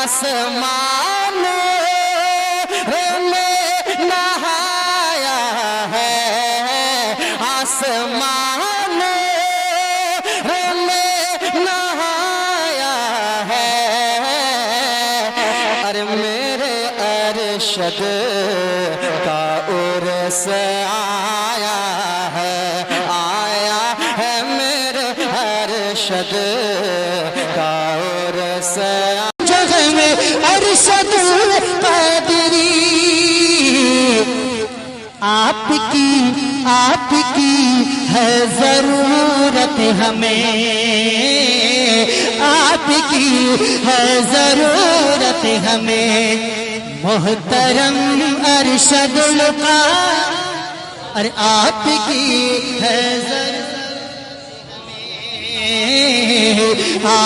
آسمان میں نہایا ہے، آسمان میں نہایا ہے، ارے میرے ارشد کا عرس آیا ہے، آیا ہے میرے ارشد کا عرس جگہ میں ارشد القادری آپ کی ہے ضرورت ہمیں، آپ کی ہے ضرورت ہمیں، محترم ارشد القادری، ارے آپ کی ہے ضرورت ہمیں